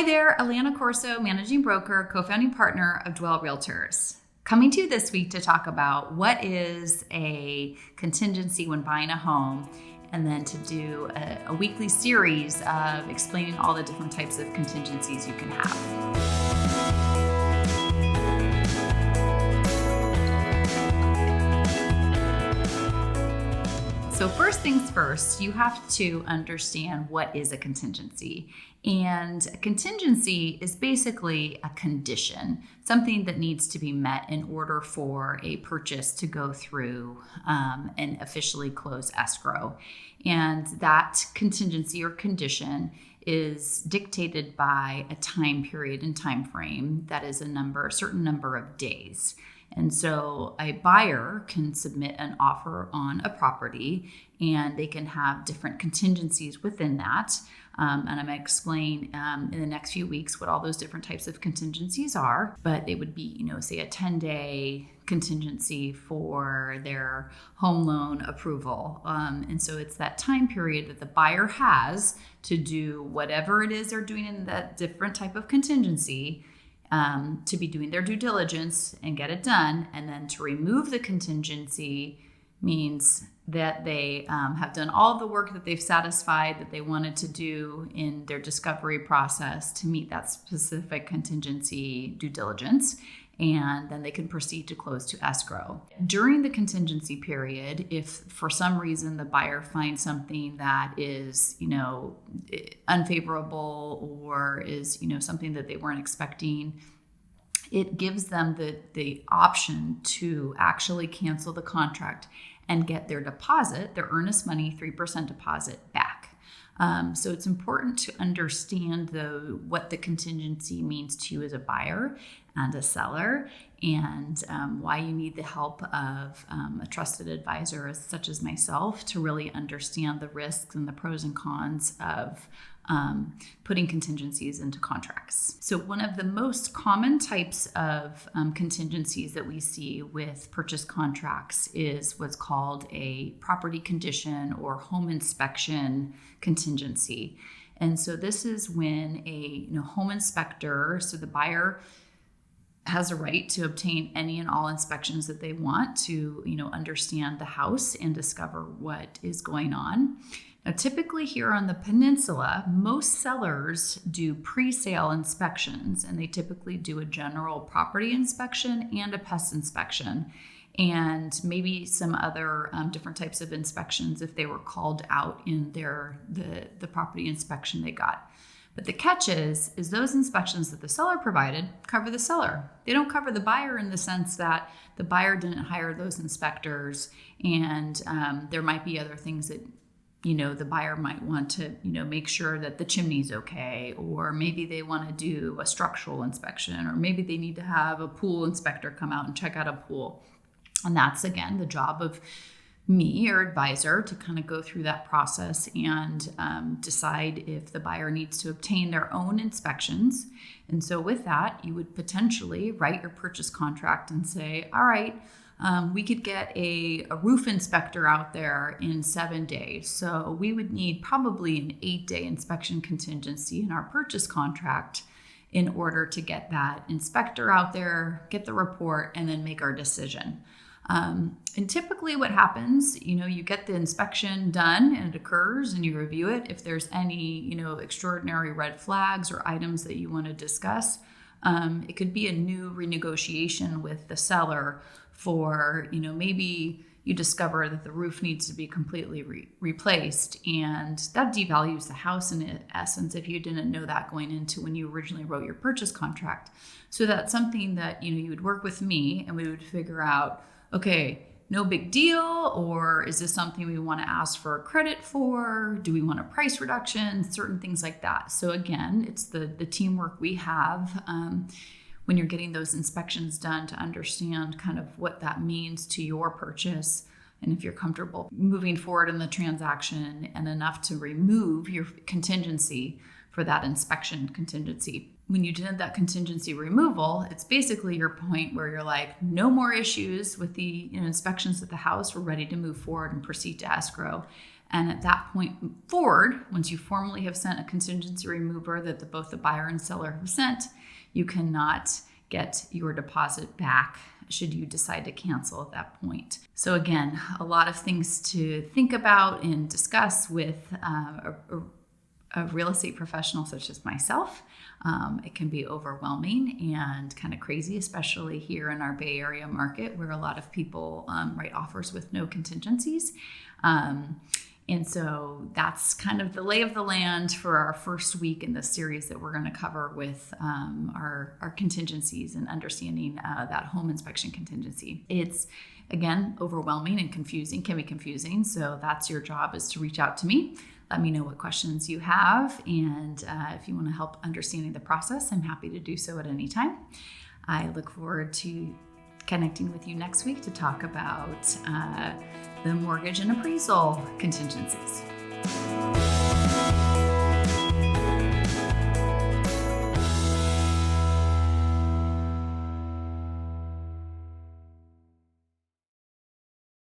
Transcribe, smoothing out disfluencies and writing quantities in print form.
there, Alana Corso, managing broker, co-founding partner of Dwell Realtors. Coming to you this week to talk about what is a contingency when buying a home, and then to do a weekly series of explaining all the different types of contingencies you can have. So first things first, you have to understand what is a contingency. And a contingency is basically a condition, something that needs to be met in order for a purchase to go through and officially close escrow. And that contingency or condition is dictated by a time period and time frame that is a certain number of days. And so a buyer can submit an offer on a property, and they can have different contingencies within that. And I'm going to explain in the next few weeks what all those different types of contingencies are. But it would be, say a 10-day contingency for their home loan approval. And so it's that time period that the buyer has to do whatever it is they're doing in that different type of contingency, to be doing their due diligence and get it done. And then to remove the contingency means that they have done all of the work that they've satisfied that they wanted to do in their discovery process to meet that specific contingency due diligence. And then they can proceed to close to escrow. During the contingency period, if for some reason the buyer finds something that is, unfavorable or is, something that they weren't expecting, it gives them the option to actually cancel the contract and get their deposit, their earnest money, 3% deposit back. So it's important to understand what the contingency means to you as a buyer and a seller, and why you need the help of a trusted advisor such as myself to really understand the risks and the pros and cons of putting contingencies into contracts. So one of the most common types of contingencies that we see with purchase contracts is what's called a property condition or home inspection contingency. And so this is when a home inspector, so the buyer has a right to obtain any and all inspections that they want to, understand the house and discover what is going on. Now, typically here on the peninsula, most sellers do pre-sale inspections, and they typically do a general property inspection and a pest inspection, and maybe some other different types of inspections if they were called out in the property inspection they got. But the catch is those inspections that the seller provided cover the seller. They don't cover the buyer in the sense that the buyer didn't hire those inspectors, and there might be other things that the buyer might want to, make sure that the chimney's okay, or maybe they want to do a structural inspection, or maybe they need to have a pool inspector come out and check out a pool. And that's, again, the job of me or advisor to kind of go through that process and decide if the buyer needs to obtain their own inspections. And so with that, you would potentially write your purchase contract and say, all right, we could get a roof inspector out there in 7 days. So we would need probably an 8-day inspection contingency in our purchase contract in order to get that inspector out there, get the report, and then make our decision. And typically what happens, you get the inspection done and it occurs and you review it. If there's any, extraordinary red flags or items that you want to discuss, it could be a new renegotiation with the seller for, maybe you discover that the roof needs to be completely replaced, and that devalues the house in essence if you didn't know that going into when you originally wrote your purchase contract. So that's something that, you would work with me and we would figure out, okay, no big deal, or is this something we want to ask for credit for? Do we want a price reduction? Certain things like that. So again, it's the teamwork we have when you're getting those inspections done to understand kind of what that means to your purchase, and if you're comfortable moving forward in the transaction and enough to remove your contingency for that inspection contingency. When you did that contingency removal, it's basically your point where you're like, no more issues with the inspections at the house. We're ready to move forward and proceed to escrow. And at that point forward, once you formally have sent a contingency remover that both the buyer and seller have sent, you cannot get your deposit back should you decide to cancel at that point. So again, a lot of things to think about and discuss with a real estate professional such as myself. It can be overwhelming and kind of crazy, especially here in our Bay Area market where a lot of people write offers with no contingencies. And so that's kind of the lay of the land for our first week in this series that we're going to cover with our contingencies and understanding that home inspection contingency. It's, again, overwhelming and confusing, can be confusing. So that's your job, is to reach out to me. Let me know what questions you have. And if you want to help understanding the process, I'm happy to do so at any time. I look forward to connecting with you next week to talk about the mortgage and appraisal contingencies.